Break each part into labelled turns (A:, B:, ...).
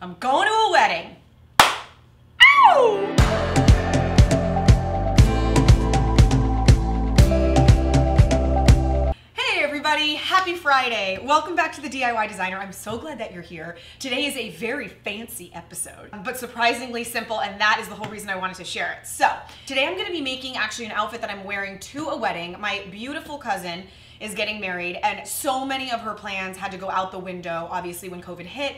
A: I'm going to a wedding. Ow! Hey everybody, happy Friday. Welcome back to the DIY Designer. I'm so glad that you're here. Today is a very fancy episode, but surprisingly simple, and that is the whole reason I wanted to share it. So today I'm gonna be making actually an outfit that I'm wearing to a wedding. My beautiful cousin is getting married, and so many of her plans had to go out the window, obviously, when COVID hit.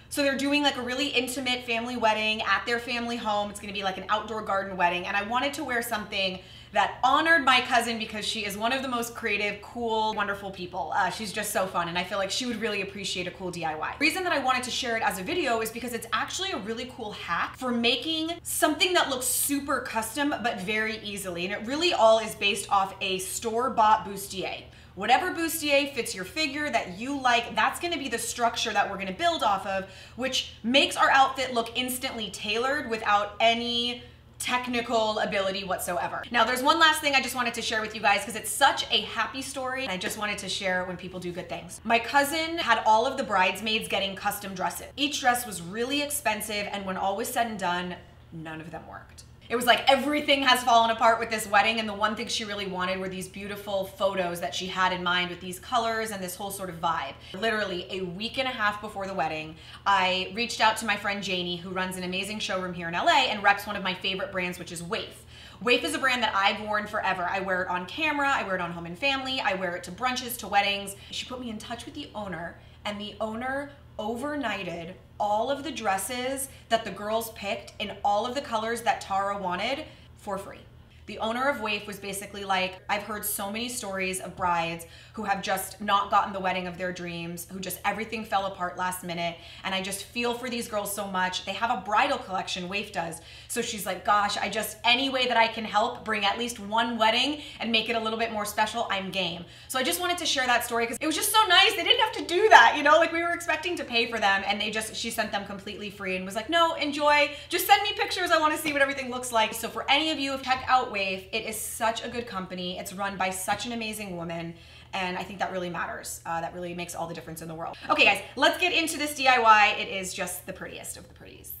A: So they're doing like a really intimate family wedding at their family home. It's gonna be like an outdoor garden wedding, and I wanted to wear something that honored my cousin because she is one of the most creative, cool, wonderful people. She's just so fun, and I feel like she would really appreciate a cool DIY. The reason that I wanted to share it as a video is because it's actually a really cool hack for making something that looks super custom but very easily, and it really all is based off a store-bought bustier. Whatever bustier fits your figure that you like, that's gonna be the structure that we're gonna build off of, which makes our outfit look instantly tailored without any technical ability whatsoever. Now, there's one last thing I just wanted to share with you guys because it's such a happy story, and I just wanted to share when people do good things. My cousin had all of the bridesmaids getting custom dresses. Each dress was really expensive, and when all was said and done, none of them worked. It was like everything has fallen apart with this wedding, and the one thing she really wanted were these beautiful photos that she had in mind with these colors and this whole sort of vibe. Literally a week and a half before the wedding, I reached out to my friend Janie, who runs an amazing showroom here in LA and reps one of my favorite brands, which is WAYF. WAYF is a brand that I've worn forever. I wear it on camera, I wear it on Home and Family, I wear it to brunches, to weddings. She put me in touch with the owner, and the owner overnighted all of the dresses that the girls picked in all of the colors that Tara wanted for free. The owner of WAYF was basically like, I've heard so many stories of brides who have just not gotten the wedding of their dreams, who just everything fell apart last minute, and I just feel for these girls so much. They have a bridal collection, WAYF does. So she's like, gosh, any way that I can help bring at least one wedding and make it a little bit more special, I'm game. So I just wanted to share that story because it was just so nice. They didn't have to do that, you know, like we were expecting to pay for them, and she sent them completely free and was like, no, enjoy, just send me pictures. I want to see what everything looks like. So for any of you, check out WAYF. It is such a good company. It's run by such an amazing woman, and I think that really matters. That really makes all the difference in the world. Okay guys, let's get into this DIY. It is just the prettiest of the pretties.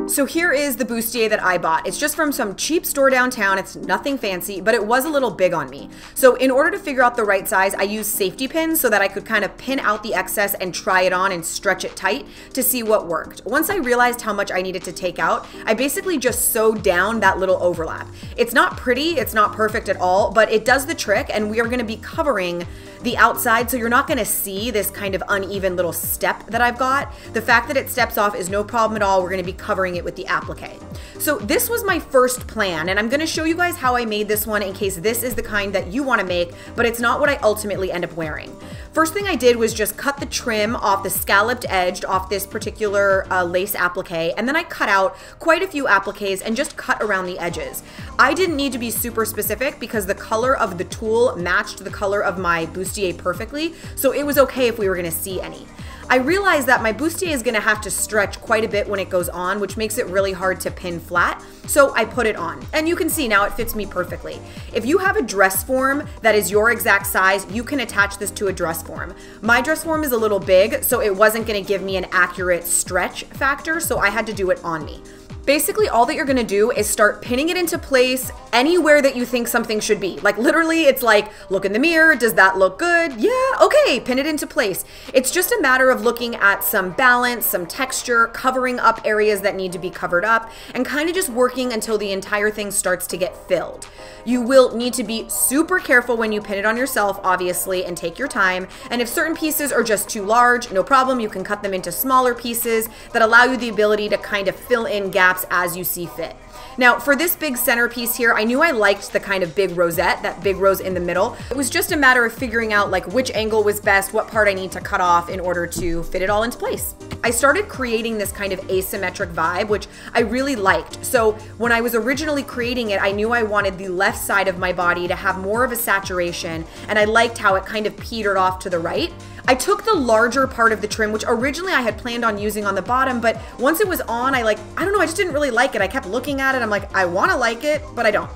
A: So here is the bustier that I bought. It's just from some cheap store downtown. It's nothing fancy, but it was a little big on me. So in order to figure out the right size, I used safety pins so that I could kind of pin out the excess and try it on and stretch it tight to see what worked. Once I realized how much I needed to take out, I basically just sewed down that little overlap. It's not pretty, it's not perfect at all, but it does the trick, and we are gonna be covering the outside, so you're not gonna see this kind of uneven little step that I've got. The fact that it steps off is no problem at all. We're gonna be covering it with the applique. So this was my first plan, and I'm gonna show you guys how I made this one in case this is the kind that you wanna make, but it's not what I ultimately end up wearing. First thing I did was just cut the trim off the scalloped edge off this particular lace applique, and then I cut out quite a few appliques and just cut around the edges. I didn't need to be super specific because the color of the tulle matched the color of my bustier perfectly, so it was okay if we were gonna see any. I realized that my bustier is gonna have to stretch quite a bit when it goes on, which makes it really hard to pin flat, so I put it on. And you can see now it fits me perfectly. If you have a dress form that is your exact size, you can attach this to a dress form. My dress form is a little big, so it wasn't gonna give me an accurate stretch factor, so I had to do it on me. Basically, all that you're gonna do is start pinning it into place anywhere that you think something should be. Like literally, it's like, look in the mirror, does that look good? Yeah, okay, pin it into place. It's just a matter of looking at some balance, some texture, covering up areas that need to be covered up, and kind of just working until the entire thing starts to get filled. You will need to be super careful when you pin it on yourself, obviously, and take your time. And if certain pieces are just too large, no problem, you can cut them into smaller pieces that allow you the ability to kind of fill in gaps as you see fit. Now, for this big centerpiece here, I knew I liked the kind of big rosette, that big rose in the middle. It was just a matter of figuring out like which angle was best, what part I need to cut off in order to fit it all into place. I started creating this kind of asymmetric vibe, which I really liked. So when I was originally creating it, I knew I wanted the left side of my body to have more of a saturation, and I liked how it kind of petered off to the right. I took the larger part of the trim, which originally I had planned on using on the bottom, but once it was on, I don't know, I just didn't really like it. I kept looking at it. I'm like, I want to like it, but I don't.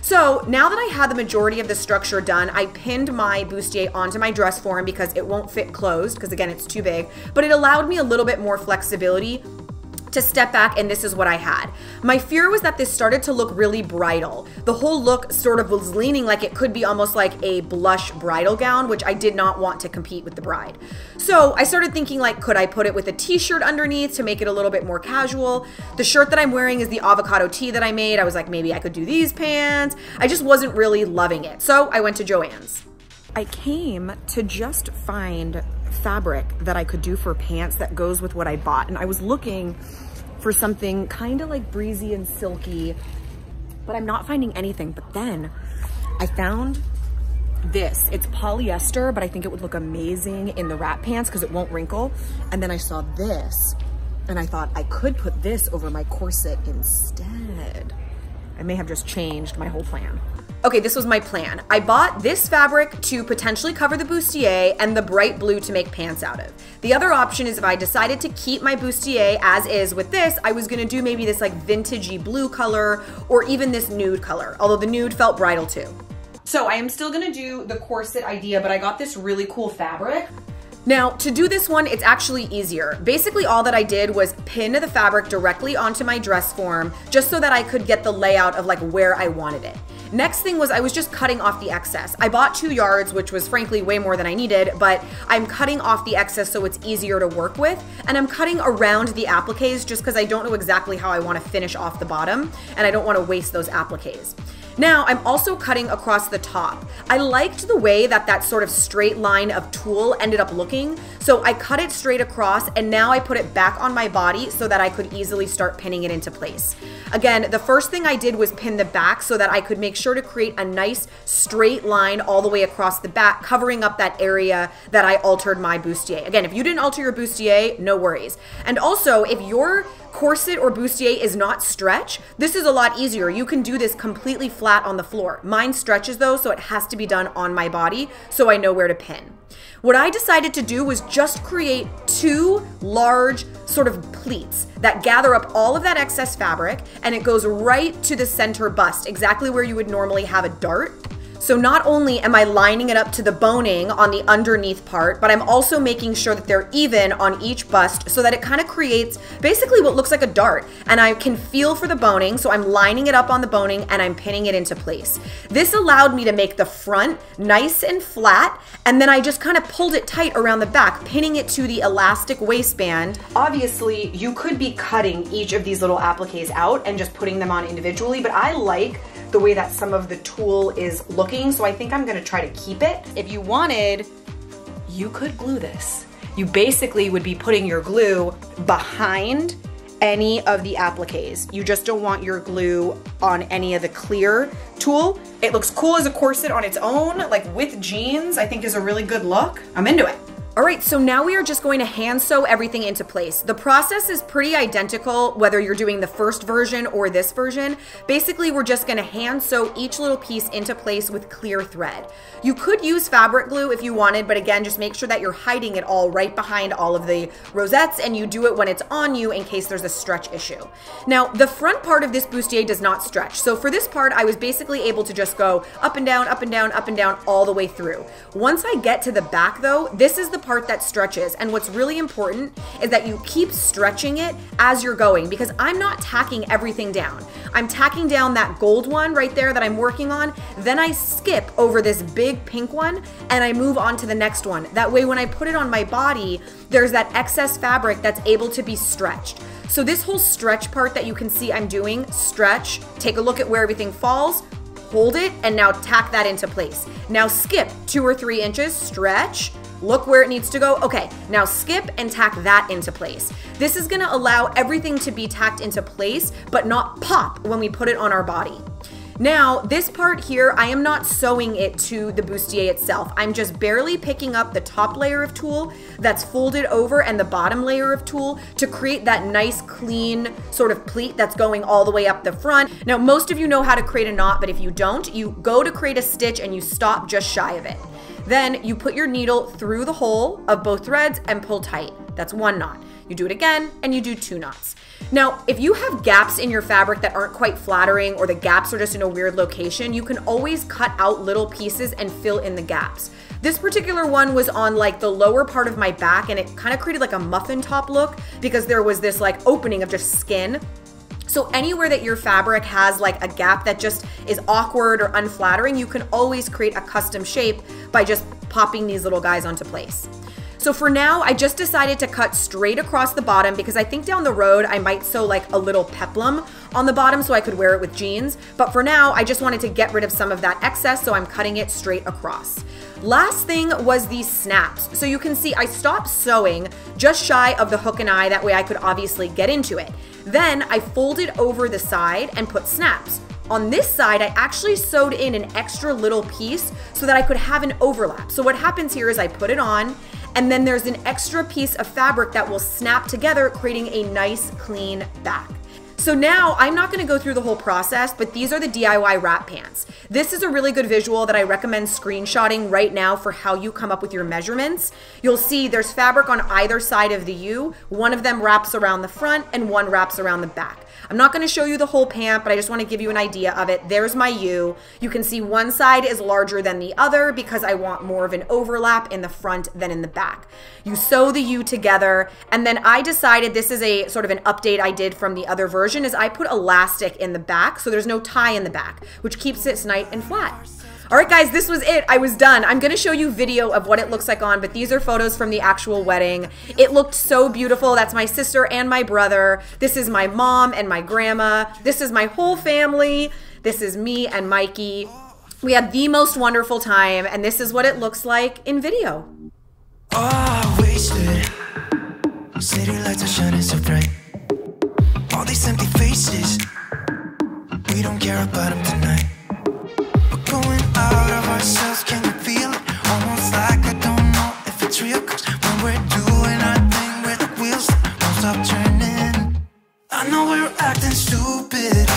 A: So now that I had the majority of the structure done, I pinned my bustier onto my dress form because it won't fit closed, because again, it's too big, but it allowed me a little bit more flexibility to step back, and this is what I had. My fear was that this started to look really bridal. The whole look sort of was leaning like it could be almost like a blush bridal gown, which I did not want to compete with the bride. So I started thinking, like, could I put it with a t-shirt underneath to make it a little bit more casual? The shirt that I'm wearing is the avocado tee that I made. I was like, maybe I could do these pants. I just wasn't really loving it. So I went to Joann's. I came to just find fabric that I could do for pants that goes with what I bought. And I was looking for something kind of like breezy and silky, but I'm not finding anything. But then I found this. It's polyester, but I think it would look amazing in the wrap pants because it won't wrinkle. And then I saw this and I thought I could put this over my corset instead. I may have just changed my whole plan. Okay, this was my plan. I bought this fabric to potentially cover the bustier and the bright blue to make pants out of. The other option is if I decided to keep my bustier as is with this, I was gonna do maybe this like vintagey blue color or even this nude color, although the nude felt bridal too. So I am still gonna do the corset idea, but I got this really cool fabric. Now, to do this one, it's actually easier. Basically, all that I did was pin the fabric directly onto my dress form just so that I could get the layout of like where I wanted it. Next thing was I was just cutting off the excess. I bought 2 yards, which was frankly way more than I needed, but I'm cutting off the excess so it's easier to work with. And I'm cutting around the appliques just because I don't know exactly how I want to finish off the bottom and I don't want to waste those appliques. Now, I'm also cutting across the top. I liked the way that that sort of straight line of tulle ended up looking, so I cut it straight across and now I put it back on my body so that I could easily start pinning it into place. Again, the first thing I did was pin the back so that I could make sure to create a nice straight line all the way across the back, covering up that area that I altered my bustier. Again, if you didn't alter your bustier, no worries. And also, if your corset or bustier is not stretch, this is a lot easier. You can do this completely flat on the floor. Mine stretches though, so it has to be done on my body so I know where to pin. What I decided to do was just create 2 large sort of pleats that gather up all of that excess fabric and it goes right to the center bust, exactly where you would normally have a dart. So not only am I lining it up to the boning on the underneath part, but I'm also making sure that they're even on each bust so that it kind of creates basically what looks like a dart. And I can feel for the boning, so I'm lining it up on the boning and I'm pinning it into place. This allowed me to make the front nice and flat, and then I just kind of pulled it tight around the back, pinning it to the elastic waistband. Obviously, you could be cutting each of these little appliques out and just putting them on individually, but I like the way that some of the tulle is looking, so I think I'm gonna try to keep it. If you wanted, you could glue this. You basically would be putting your glue behind any of the appliques. You just don't want your glue on any of the clear tulle. It looks cool as a corset on its own, like with jeans, I think is a really good look. I'm into it. All right, so now we are just going to hand sew everything into place. The process is pretty identical whether you're doing the first version or this version. Basically, we're just gonna hand sew each little piece into place with clear thread. You could use fabric glue if you wanted, but again, just make sure that you're hiding it all right behind all of the rosettes and you do it when it's on you in case there's a stretch issue. Now, the front part of this bustier does not stretch. So for this part, I was basically able to just go up and down, up and down, up and down all the way through. Once I get to the back though, this is the part that stretches, and what's really important is that you keep stretching it as you're going, because I'm not tacking everything down. I'm tacking down that gold one right there that I'm working on, then I skip over this big pink one and I move on to the next one. That way when I put it on my body, there's that excess fabric that's able to be stretched. So this whole stretch part that you can see I'm doing, stretch, take a look at where everything falls, hold it, and now tack that into place. Now skip 2 or 3 inches, stretch, look where it needs to go. Okay, now skip and tack that into place. This is gonna allow everything to be tacked into place, but not pop when we put it on our body. Now, this part here, I am not sewing it to the bustier itself. I'm just barely picking up the top layer of tulle that's folded over and the bottom layer of tulle to create that nice, clean sort of pleat that's going all the way up the front. Now, most of you know how to create a knot, but if you don't, you go to create a stitch and you stop just shy of it. Then you put your needle through the hole of both threads and pull tight. That's 1 knot. You do it again and you do 2 knots. Now, if you have gaps in your fabric that aren't quite flattering or the gaps are just in a weird location, you can always cut out little pieces and fill in the gaps. This particular one was on like the lower part of my back, and it kind of created like a muffin top look because there was this like opening of just skin. So anywhere that your fabric has like a gap that just is awkward or unflattering, you can always create a custom shape by just popping these little guys onto place. So for now, I just decided to cut straight across the bottom because I think down the road I might sew like a little peplum on the bottom so I could wear it with jeans. But for now, I just wanted to get rid of some of that excess, so I'm cutting it straight across. Last thing was these snaps. So you can see I stopped sewing just shy of the hook and eye, that way I could obviously get into it. Then I folded over the side and put snaps. On this side, I actually sewed in an extra little piece so that I could have an overlap. So what happens here is I put it on, and then there's an extra piece of fabric that will snap together, creating a nice clean back. So now I'm not gonna go through the whole process, but these are the DIY wrap pants. This is a really good visual that I recommend screenshotting right now for how you come up with your measurements. You'll see there's fabric on either side of the U. One of them wraps around the front and one wraps around the back. I'm not gonna show you the whole pant, but I just wanna give you an idea of it. There's my U. You can see one side is larger than the other because I want more of an overlap in the front than in the back. You sew the U together, and then I decided, this is a sort of an update I did from the other version, is I put elastic in the back so there's no tie in the back, which keeps it nice and flat. All right, guys, this was it. I was done. I'm gonna show you video of what it looks like on, but these are photos from the actual wedding. It looked so beautiful. That's my sister and my brother. This is my mom and my grandma. This is my whole family. This is me and Mikey. We had the most wonderful time, and this is what it looks like in video.
B: Oh, wasted. City lights are shining so bright. All these empty faces, we don't care about them tonight. We're going out of ourselves, can you feel it? Almost like I don't know if it's real, 'cause when we're doing our thing, where the wheels won't stop turning. I know we're acting stupid,